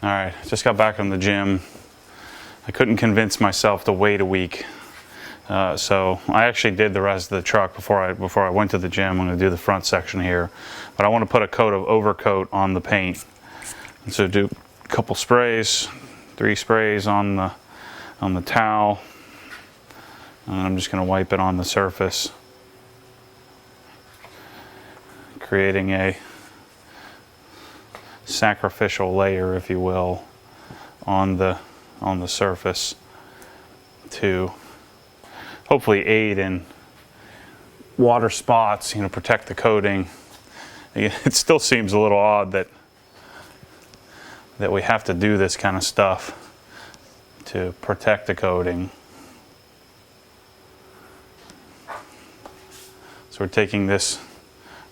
All right, just got back from the gym. I couldn't convince myself to wait a week. So I actually did the rest of the truck before I went to the gym. I'm going to do the front section here, but I want to put a coat of overcoat on the paint. And so do a couple sprays, 3 sprays on the towel, and I'm just going to wipe it on the surface, creating a sacrificial layer, if you will, on the surface to hopefully aid in water spots, protect the coating. It still seems a little odd that we have to do this kind of stuff to protect the coating. So we're taking this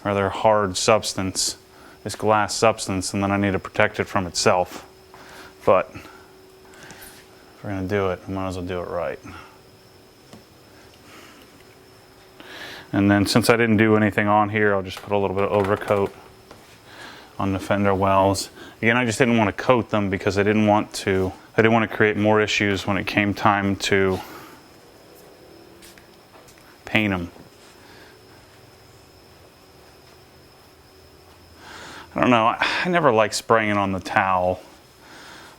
rather hard substance, this glass substance, and then I need to protect it from itself. But if we're going to do it, I might as well do it right. And then since I didn't do anything on here, I'll just put a little bit of overcoat on the fender wells. Again, I just didn't want to coat them because I didn't want to create more issues when it came time to paint them. I don't know, I never like spraying it on the towel.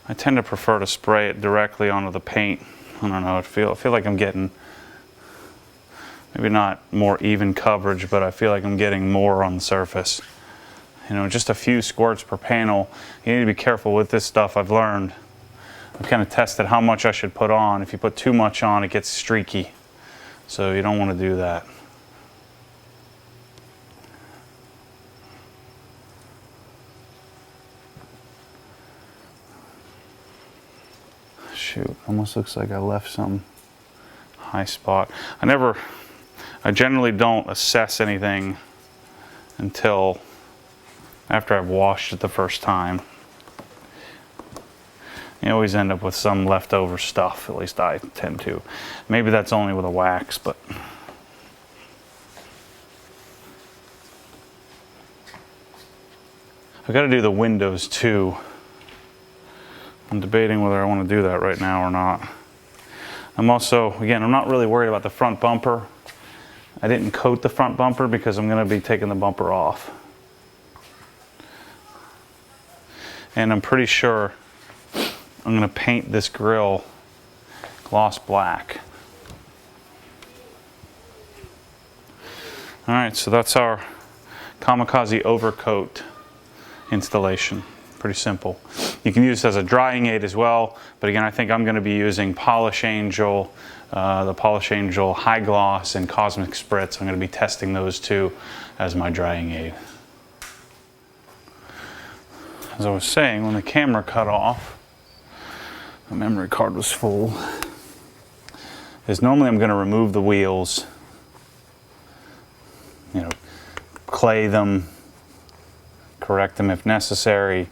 I tend to prefer to spray it directly onto the paint. I don't know, I feel like I'm getting maybe not more even coverage, but I feel like I'm getting more on the surface. Just a few squirts per panel. You need to be careful with this stuff. I've learned. I've kind of tested how much I should put on. If you put too much on, it gets streaky. So you don't want to do that. Shoot, almost looks like I left some high spot. I generally don't assess anything until after I've washed it the first time. You always end up with some leftover stuff, at least I tend to. Maybe that's only with a wax, but I've got to do the windows too. I'm debating whether I want to do that right now or not. I'm not really worried about the front bumper. I didn't coat the front bumper because I'm going to be taking the bumper off. And I'm pretty sure I'm going to paint this grille gloss black. All right, so that's our Kamikaze overcoat installation. Pretty simple. You can use this as a drying aid as well, but again, I think I'm going to be using Polish Angel, the Polish Angel High Gloss and Cosmic Spritz. I'm going to be testing those two as my drying aid. As I was saying, when the camera cut off, the memory card was full, is normally I'm going to remove the wheels, clay them, correct them if necessary,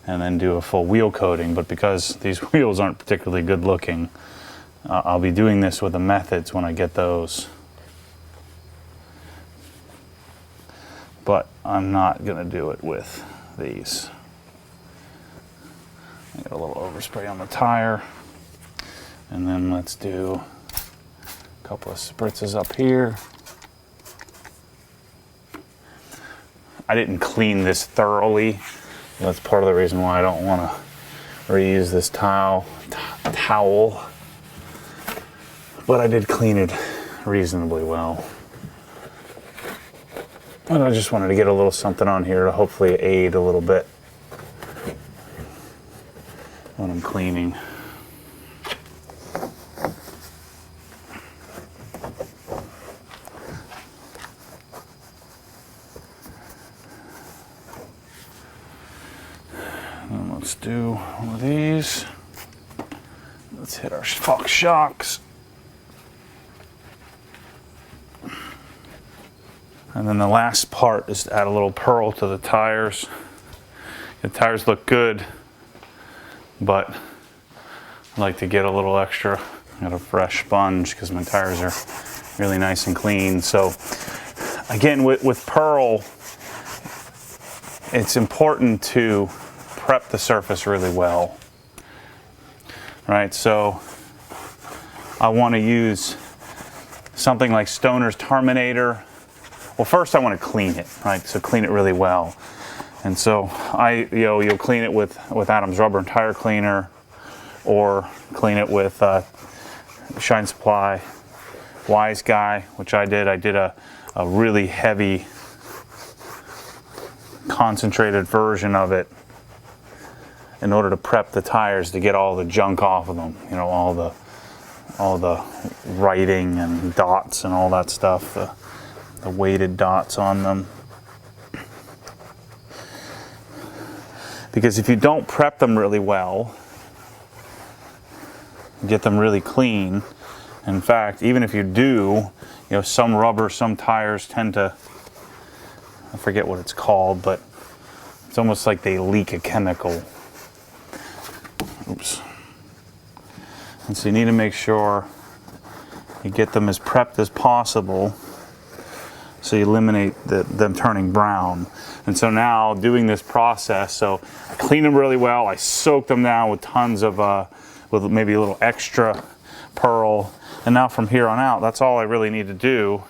and then do a full wheel coating. But because these wheels aren't particularly good looking, I'll be doing this with the methods when I get those. But I'm not going to do it with these. I got a little overspray on the tire. And then let's do a couple of spritzes up here. I didn't clean this thoroughly. That's part of the reason why I don't want to reuse this towel. But I did clean it reasonably well. But I just wanted to get a little something on here to hopefully aid a little bit when I'm cleaning. And let's do one of these. Let's hit our Fox shocks. And then the last part is to add a little pearl to the tires. The tires look good, but I like to get a little extra. I got a fresh sponge because my tires are really nice and clean. So again, with pearl, it's important to prep the surface really well. Right, so I want to use something like Stoner's Terminator. Well, first I want to clean it, right? So clean it really well. And so you'll clean it with Adam's Rubber and Tire Cleaner, or clean it with Shine Supply Wise Guy, which I did. I did a really heavy concentrated version of it in order to prep the tires to get all the junk off of them, you know, all the writing and dots and all that stuff, the weighted dots on them. Because if you don't prep them really well, get them really clean, in fact, even if you do, you know, some rubber, some tires tend to, I forget what it's called, but it's almost like they leak a chemical. Oops. And so you need to make sure you get them as prepped as possible so you eliminate them turning brown. And so now doing this process, so I clean them really well, I soak them down with tons of, with maybe a little extra pearl, and now from here on out, that's all I really need to do.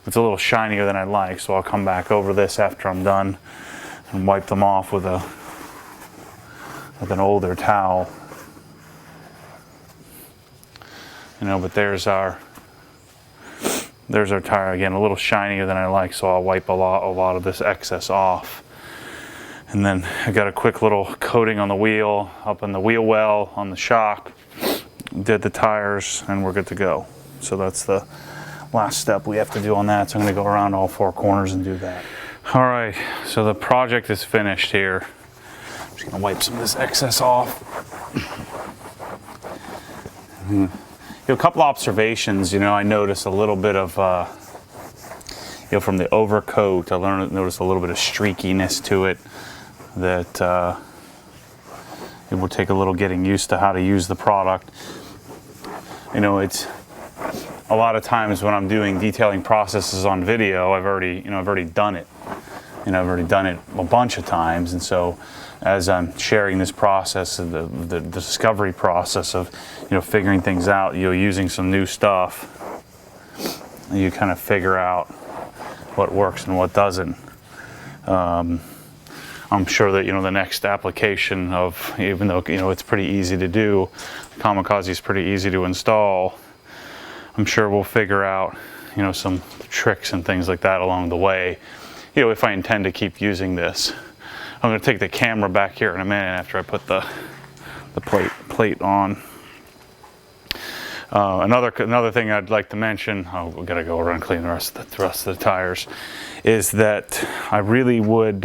It's a little shinier than I'd like, so I'll come back over this after I'm done and wipe them off with an older towel. You know, but there's our tire again, a little shinier than I like, so I'll wipe a lot of this excess off. And then I got a quick little coating on the wheel, up in the wheel well, on the shock, did the tires, and we're good to go. So that's the last step we have to do on that. So I'm going to go around all four corners and do that. All right, so the project is finished here. I'm just going to wipe some of this excess off. A couple observations, you know, I noticed a little bit of, you know, from the overcoat, I noticed a little bit of streakiness to it that it will take a little getting used to how to use the product. You know, it's a lot of times when I'm doing detailing processes on video, I've already done it. You know, I've already done it a bunch of times, and so as I'm sharing this process, the discovery process of, you know, figuring things out, you know, using some new stuff, you kind of figure out what works and what doesn't. I'm sure that, you know, the next application of, even though, you know, it's pretty easy to do, Kamikaze is pretty easy to install, I'm sure we'll figure out, you know, some tricks and things like that along the way, you know, if I intend to keep using this. I'm going to take the camera back here in a minute after I put the plate on. Another thing I'd like to mention, we got to go around and clean the rest of the tires, is that I really wanted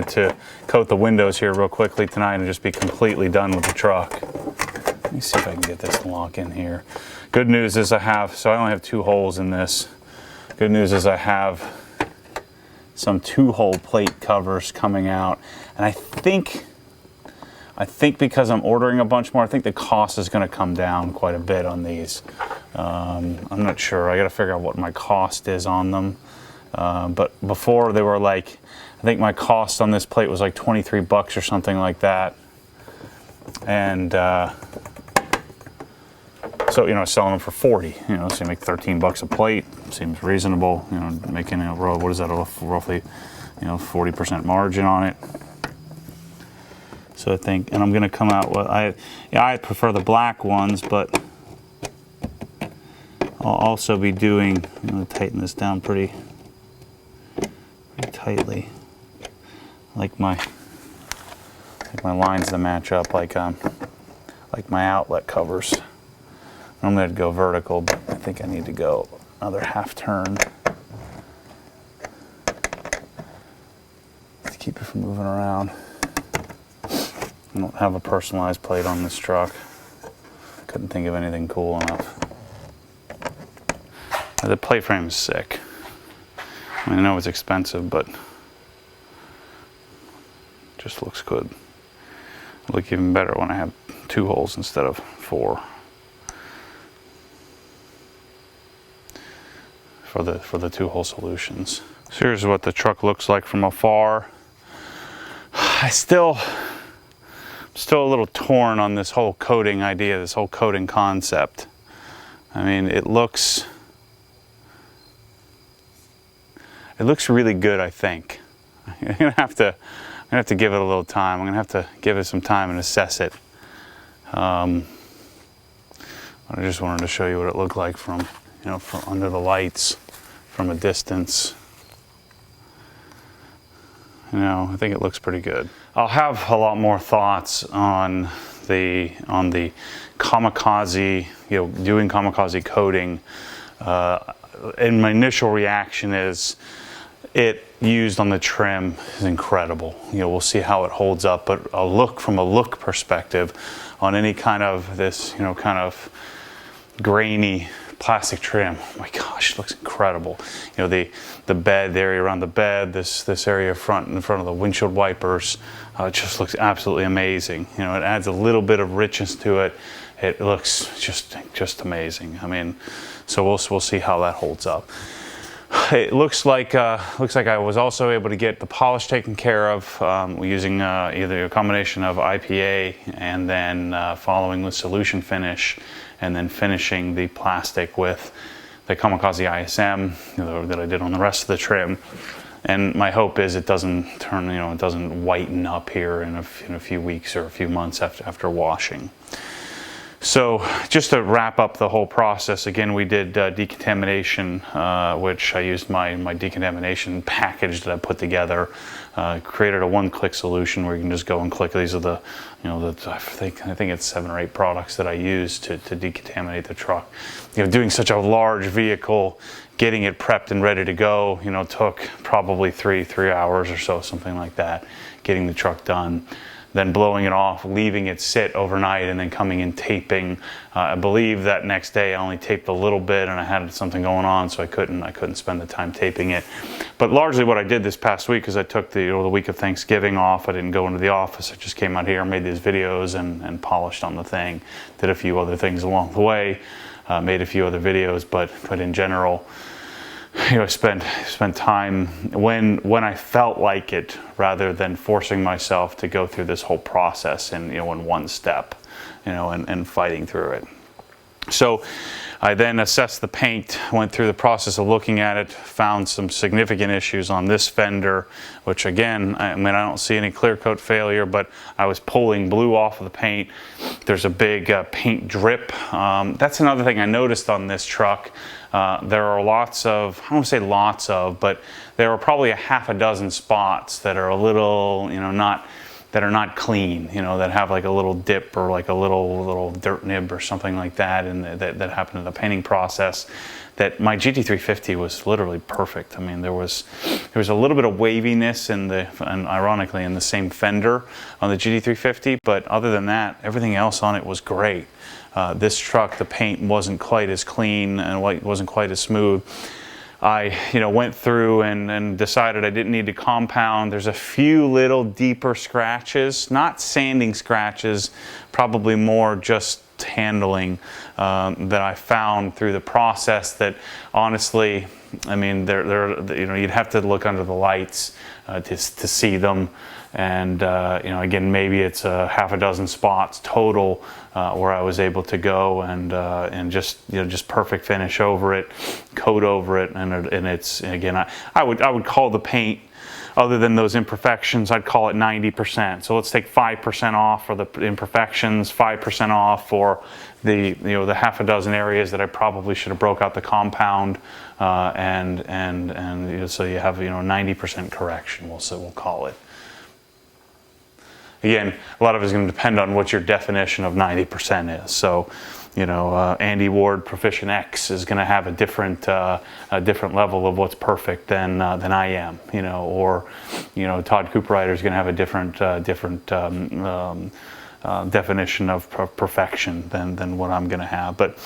to coat the windows here real quickly tonight and just be completely done with the truck. Let me see if I can get this to lock in here. Good news is I only have 2 holes in this. Good news is I have some 2-hole plate covers coming out, and I think because I'm ordering a bunch more, I think the cost is going to come down quite a bit on these. I'm not sure. I got to figure out what my cost is on them. But before they were like, I think my cost on this plate was like 23 bucks or something like that. And so, you know, selling them for 40, you know, so you make 13 bucks a plate, seems reasonable, you know, making a row, what is that, roughly, you know, 40% margin on it. So I think, and I'm going to come out with, I prefer the black ones, but I'll also be doing, I'm going to tighten this down pretty tightly, like my lines to match up, like my outlet covers. Normally I'd go vertical, but I think I need to go another half turn to keep it from moving around. I don't have a personalized plate on this truck. Couldn't think of anything cool enough. The plate frame is sick. I mean, I know it's expensive, but it just looks good. It'll look even better when I have 2 holes instead of 4. for the two-hole solutions. So here's what the truck looks like from afar. I'm still a little torn on this whole coating idea, this whole coating concept. I mean, it looks really good, I think. I'm gonna have to give it a little time. I'm gonna have to give it some time and assess it. I just wanted to show you what it looked like from, from under the lights, from a distance. I think it looks pretty good. I'll have a lot more thoughts on the kamikaze, doing kamikaze coating. And my initial reaction is it used on the trim is incredible. We'll see how it holds up, but from a look perspective on any kind of this, kind of grainy plastic trim, oh my gosh, it looks incredible. The bed, the area around the bed, this area in front of the windshield wipers, it just looks absolutely amazing. It adds a little bit of richness to it. It looks just amazing. I mean, so we'll see how that holds up. It looks like I was also able to get the polish taken care of using either a combination of IPA and then following with solution finish, and then finishing the plastic with the Kamikaze ISM that I did on the rest of the trim. And my hope is it doesn't turn, it doesn't whiten up here in a few weeks or a few months after washing. So just to wrap up the whole process, again, we did decontamination, which I used my decontamination package that I put together, created a one-click solution where you can just go and click. These are the, I think it's 7 or 8 products that I use to decontaminate the truck. Doing such a large vehicle, getting it prepped and ready to go, took probably three hours or so, something like that, getting the truck done. Then blowing it off, leaving it sit overnight, and then coming in taping. I believe that next day I only taped a little bit, and I had something going on, so I couldn't spend the time taping it. But largely what I did this past week is I took the week of Thanksgiving off. I didn't go into the office. I just came out here, made these videos, and polished on the thing. Did a few other things along the way. Made a few other videos, but in general, I spent time when I felt like it, rather than forcing myself to go through this whole process in one step, and fighting through it. So I then assessed the paint, went through the process of looking at it, found some significant issues on this fender, which again, I don't see any clear coat failure, but I was pulling blue off of the paint. There's a big paint drip. That's another thing I noticed on this truck. There are lots of, I don't want to say lots of, but there are probably a half a dozen spots that are a little, that are not clean, that have like a little dip or like a little dirt nib or something like that, and that happened in the painting process. That my GT350 was literally perfect. I mean, there was a little bit of waviness and ironically in the same fender on the GT350, but other than that, everything else on it was great. This truck, the paint wasn't quite as clean and wasn't quite as smooth. I went through and decided I didn't need to compound. There's a few little deeper scratches, not sanding scratches, probably more just handling that I found through the process that honestly, I mean, you'd have to look under the lights to see them. And again, maybe it's a half a dozen spots total where I was able to go and just perfect finish over it, coat over it, and it's again, I would call the paint, other than those imperfections, I'd call it 90%. So let's take 5% off for the imperfections, 5% off for the the half a dozen areas that I probably should have broke out the compound, and so you have 90% correction. We'll call it. Again, a lot of it is going to depend on what your definition of 90% is. So, Andy Ward Proficient X is going to have a different level of what's perfect than I am. Or Todd Cooperrider is going to have a different definition of perfection than what I'm going to have. But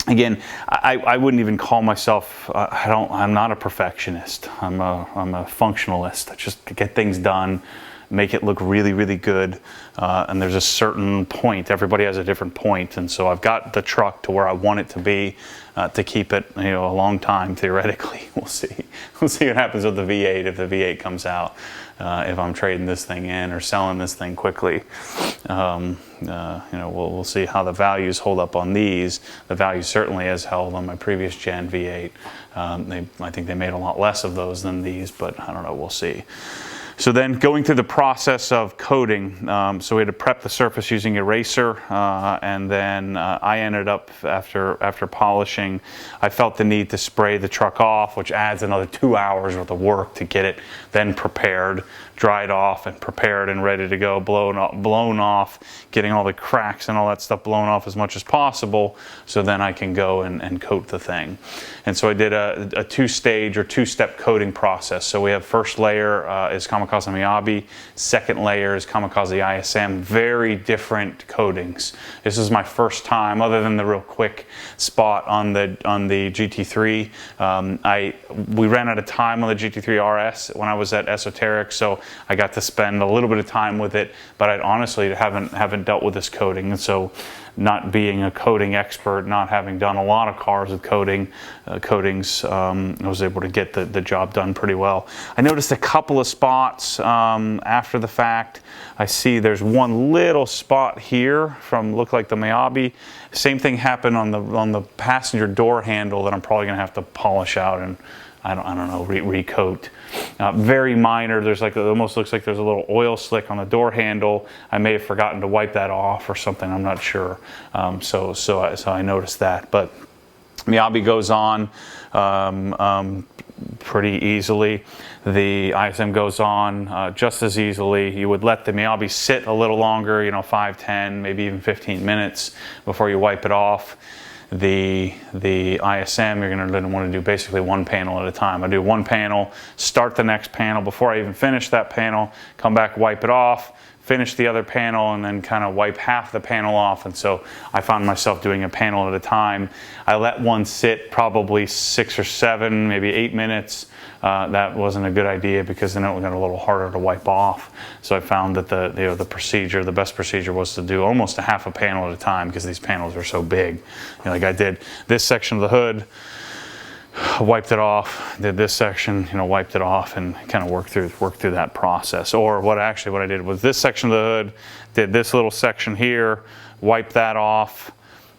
again, I wouldn't even call myself. I'm not a perfectionist. I'm a functionalist. I just get things done. make it look really, really good. And there's a certain point, everybody has a different point, and so I've got the truck to where I want it to be, to keep it, you know, a long time theoretically. We'll see. We'll see what happens with the V8 if the V8 comes out. If I'm trading this thing in or selling this thing quickly, you know, we'll see how the values hold up on these. The value certainly has held on my previous gen V8. I think they made a lot less of those than these, but I don't know. We'll see. So then going through the process of coating, so we had to prep the surface using eraser, and then I ended up, after polishing, I felt the need to spray the truck off, which adds another 2 hours worth of work to get it then prepared, dried off and prepared and ready to go, blown off, getting all the cracks and all that stuff blown off as much as possible, so then I can go and coat the thing. And so I did a two-stage or two-step coating process. So we have first layer is Kamikaze Miyabi, second layer is Kamikaze ISM. Very different coatings. This is my first time, other than the real quick spot on the GT3. We ran out of time on the GT3 RS when I was at Esoteric, so I got to spend a little bit of time with it, but I honestly haven't dealt with this coating, and so not being a coating expert, not having done a lot of cars with coatings, I was able to get the job done pretty well. I noticed a couple of spots after the fact. I see there's one little spot here from look like the Miyabi. Same thing happened on the passenger door handle that I'm probably gonna have to polish out and I don't know, recoat. Very minor. There's like, it almost looks like there's a little oil slick on the door handle. I may have forgotten to wipe that off or something. I'm not sure. So I noticed that. But Miyabi goes on pretty easily. The ISM goes on just as easily. You would let the Miyabi sit a little longer, you know, 5, 10, maybe even 15 minutes before you wipe it off. The ISM, you're going to want to do basically one panel at a time. I do one panel, start the next panel before I even finish that panel, come back, wipe it off, finish the other panel, and then kind of wipe half the panel off. And so I found myself doing a panel at a time. I let one sit probably 6 or 7, maybe 8 minutes. That wasn't a good idea because then it got a little harder to wipe off. So I found that the best procedure was to do almost a half a panel at a time because these panels are so big. You know, like I did this section of the hood, wiped it off, did this section, you know, wiped it off, and kind of worked through that process. Or what I did was this section of the hood, did this little section here, wiped that off,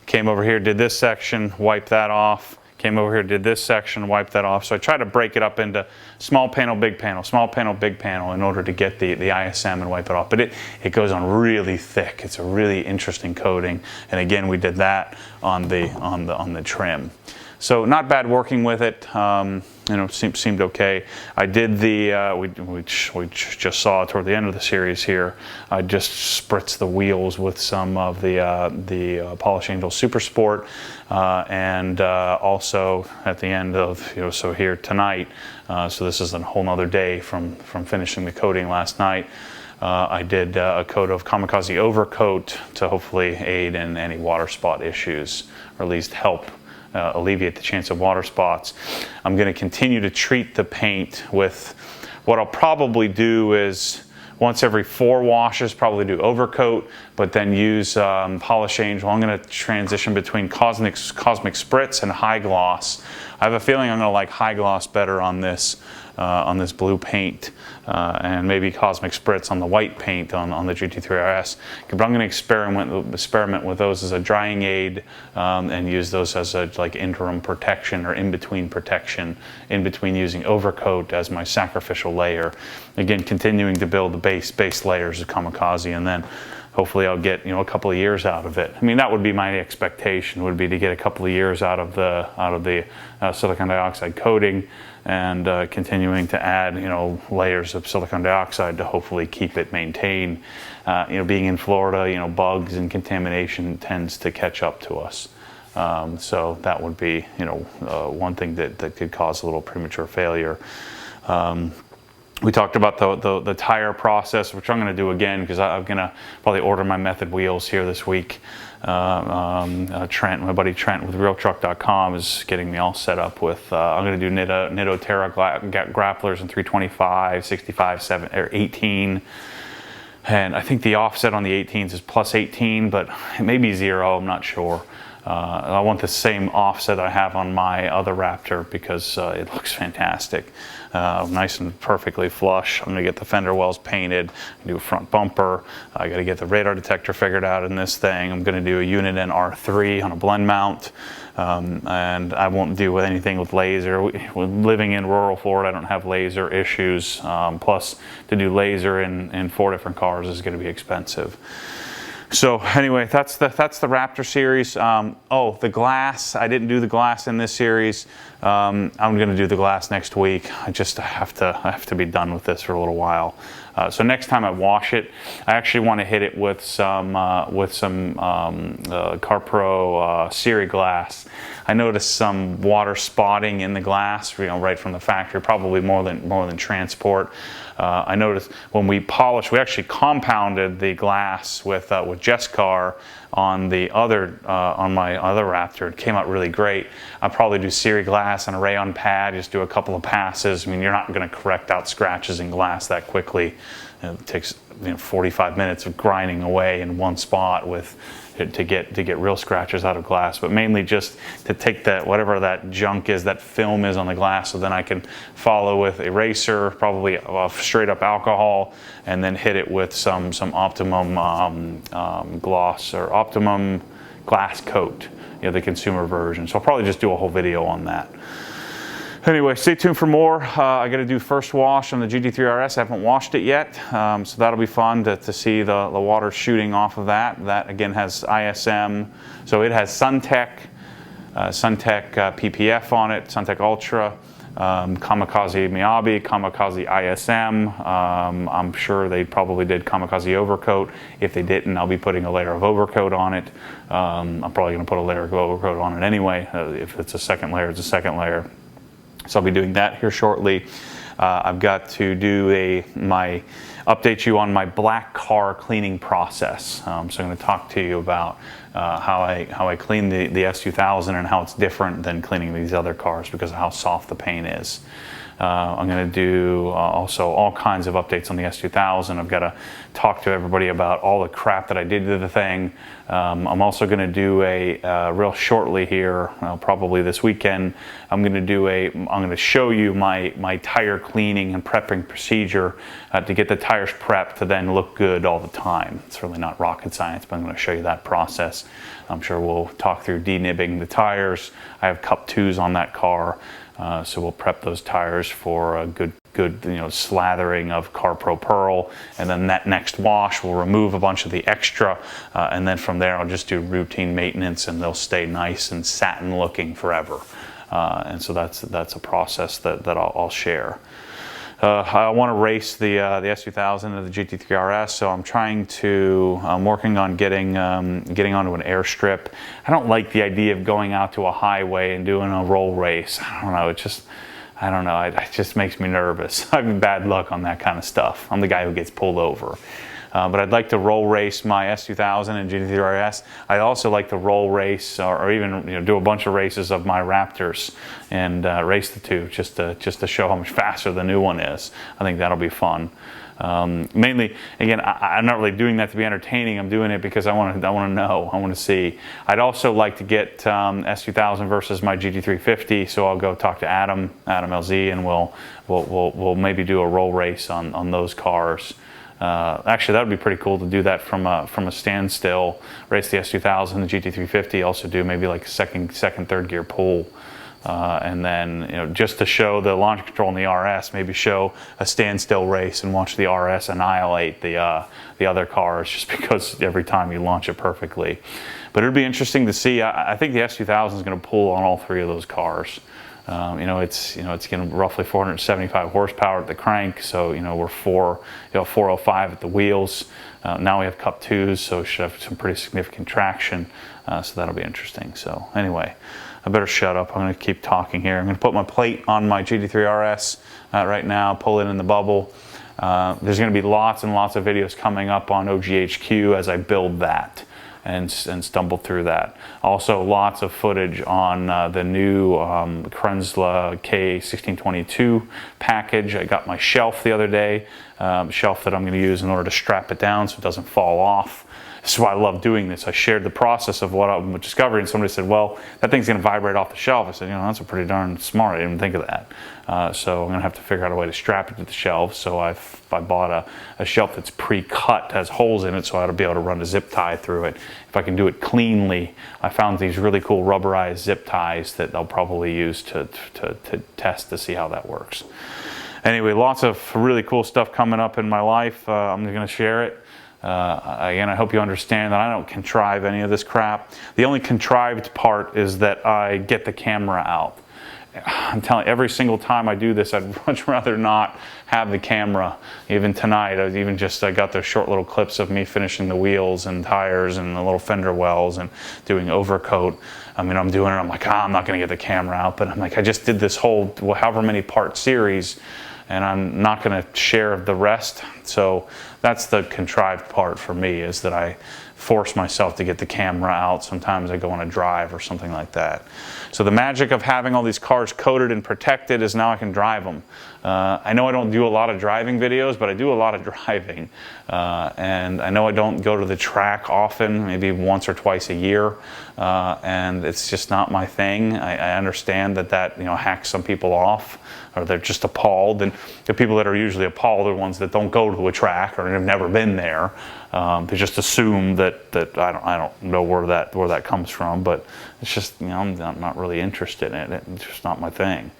came over here, did this section, wiped that off, came over here, did this section, wiped that off. So I try to break it up into small panel, big panel, small panel, big panel in order to get the ISM and wipe it off. But it goes on really thick. It's a really interesting coating. And again, we did that on the trim. So not bad working with it. You know, seemed okay. I did we just saw toward the end of the series here. I just spritzed the wheels with some of the Polish Angel Super Sport, and also at the end of, you know, so here tonight. So this is a whole nother day from finishing the coating last night. I did a coat of Kamikaze Overcoat to hopefully aid in any water spot issues, or at least help alleviate the chance of water spots. I'm going to continue to treat the paint with what I'll probably do is once every 4 washes, probably do Overcoat, but then use Polish Angel. I'm going to transition between Cosmic Spritz and High Gloss. I have a feeling I'm going to like High Gloss better on this blue paint, and maybe Cosmic Spritz on the white paint on the GT3 RS. But I'm going to experiment with those as a drying aid, and use those as a like interim protection or in-between protection, in between using Overcoat as my sacrificial layer. Again, continuing to build the base layers of Kamikaze, and then hopefully I'll get, you know, a couple of years out of it. I mean, that would be my expectation, would be to get a couple of years out of the silicon dioxide coating, and continuing to add, you know, layers of silicon dioxide to hopefully keep it maintained. You know, being in Florida, you know, bugs and contamination tends to catch up to us. So that would be, you know, one thing that could cause a little premature failure. We talked about the tire process, which I'm going to do again because I'm going to probably order my Method wheels here this week. Trent, my buddy Trent with RealTruck.com is getting me all set up with, I'm going to do Nitto Terra grapplers in 325, 65, 7, or 18. And I think the offset on the 18s is plus 18, but it may be 0, I'm not sure. I want the same offset I have on my other Raptor because it looks fantastic. Nice and perfectly flush. I'm going to get the fender wells painted, do a front bumper. I got to get the radar detector figured out in this thing. I'm going to do a unit in R3 on a blend mount. And I won't do anything with laser. Living in rural Florida, I don't have laser issues. Plus, to do laser in 4 different cars is going to be expensive. So anyway, that's the Raptor series. Oh, the glass. I didn't do the glass in this series. I'm going to do the glass next week. I have to be done with this for a little while. So next time I wash it, I actually want to hit it with some CarPro Siri glass. I noticed some water spotting in the glass, right from the factory, probably more than transport. I noticed when we polished, we actually compounded the glass with Jesscar on my other Raptor. It came out really great. I'll probably do Siri glass on a rayon pad, just do a couple of passes. I mean, you're not going to correct out scratches in glass that quickly. It takes 45 minutes of grinding away in one spot to get real scratches out of glass, but mainly just to take that whatever that junk is, that film is on the glass, so then I can follow with eraser, probably straight up alcohol, and then hit it with some Optimum gloss or Optimum glass coat, the consumer version. So I'll probably just do a whole video on that. Anyway, stay tuned for more. I got to do first wash on the GT3 RS. I haven't washed it yet, so that'll be fun to see the water shooting off of that. That again has ISM, so it has Suntech PPF on it, Suntech Ultra, Kamikaze Miyabi, Kamikaze ISM. I'm sure they probably did Kamikaze Overcoat. If they didn't, I'll be putting a layer of overcoat on it. I'm probably going to put a layer of overcoat on it anyway. If it's a second layer, it's a second layer. So I'll be doing that here shortly. I've got to do update you on my black car cleaning process. So I'm going to talk to you about how I clean the S2000 and how it's different than cleaning these other cars because of how soft the paint is. I'm going to do also all kinds of updates on the S2000. I've got to talk to everybody about all the crap that I did to the thing. I'm also going to do real shortly here, probably this weekend. I'm going to show you my tire cleaning and prepping procedure to get the tires prepped to then look good all the time. It's really not rocket science, but I'm going to show you that process. I'm sure we'll talk through denibbing the tires. I have Cup 2s on that car. So we'll prep those tires for a good slathering of CarPro Pearl, and then that next wash will remove a bunch of the extra, and then from there I'll just do routine maintenance, and they'll stay nice and satin looking forever. And so that's a process that I'll share. I want to race the S2000 and the GT3 RS, so I'm working on getting onto an airstrip. I don't like the idea of going out to a highway and doing a roll race. I don't know, it just makes me nervous. I have bad luck on that kind of stuff. I'm the guy who gets pulled over. But I'd like to roll race my S2000 and GT3 RS. I'd also like to roll race, or even do a bunch of races of my Raptors and race the two, just to show how much faster the new one is. I think that'll be fun. Mainly, again, I'm not really doing that to be entertaining. I'm doing it because I want to know. I want to see. I'd also like to get S2000 versus my GT350. So I'll go talk to Adam LZ, and we'll maybe do a roll race on those cars. Actually, that would be pretty cool to do that from a standstill, race the S2000, the GT350, also do maybe like second, third gear pull. And then, just to show the launch control in the RS, maybe show a standstill race and watch the RS annihilate the other cars just because every time you launch it perfectly. But it'd be interesting to see. I think the S2000 is going to pull on all three of those cars. It's getting roughly 475 horsepower at the crank, so we're 405 at the wheels. Now we have Cup 2s, so it should have some pretty significant traction. So that'll be interesting. So anyway, I better shut up. I'm going to keep talking here. I'm going to put my plate on my GT3 RS right now, pull it in the bubble. There's going to be lots and lots of videos coming up on OGHQ as I build that. and stumbled through that. Also, lots of footage on the new Krensla K1622 package. I got my shelf the other day, shelf that I'm going to use in order to strap it down so it doesn't fall off. This is why I love doing this. I shared the process of what I'm discovering, and somebody said, well, that thing's going to vibrate off the shelf. I said, you know, that's a pretty darn smart. I didn't even think of that. So I'm going to have to figure out a way to strap it to the shelf. So I bought a shelf that's pre-cut, has holes in it, so I ought to be able to run a zip tie through it. If I can do it cleanly, I found these really cool rubberized zip ties that I'll probably use to test to see how that works. Anyway, lots of really cool stuff coming up in my life. I'm going to share it. Again, I hope you understand that I don't contrive any of this crap. The only contrived part is that I get the camera out. I'm telling you, every single time I do this, I'd much rather not have the camera. Even tonight, I got those short little clips of me finishing the wheels and tires and the little fender wells and doing overcoat. I mean, I'm doing it, I'm like, I'm not going to get the camera out. But I'm like, I just did this whole, however many part series, and I'm not going to share the rest. So that's the contrived part for me, is that I force myself to get the camera out. Sometimes I go on a drive or something like that. So the magic of having all these cars coated and protected is now I can drive them. I know I don't do a lot of driving videos, but I do a lot of driving. And I know I don't go to the track often, maybe once or twice a year. And it's just not my thing. I understand that hacks some people off, or they're just appalled. And the people that are usually appalled are ones that don't go to a track or have never been there. They just assume that I don't know where that comes from, but it's just, I'm not really interested in it. It's just not my thing.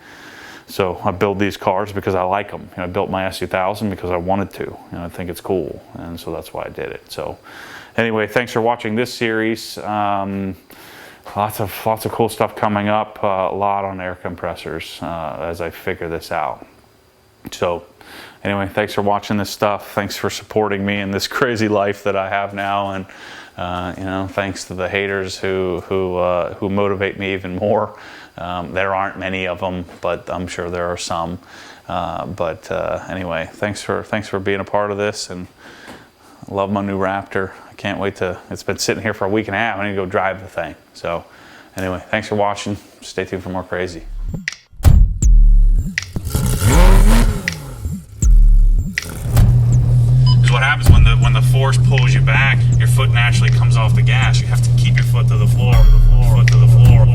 So I build these cars because I like them. I built my S2000 because I wanted to, and I think it's cool, and so that's why I did it. So anyway, thanks for watching this series. Lots of cool stuff coming up. A lot on air compressors as I figure this out. So anyway, thanks for watching this stuff. Thanks for supporting me in this crazy life that I have now, and thanks to the haters who motivate me even more. There aren't many of them, but I'm sure there are some. Anyway, thanks for being a part of this, and I love my new Raptor. I can't wait it's been sitting here for a week and a half. I need to go drive the thing. So anyway, thanks for watching. Stay tuned for more crazy. What happens when the force pulls you back, your foot naturally comes off the gas. You have to keep your foot to the floor, foot to the floor.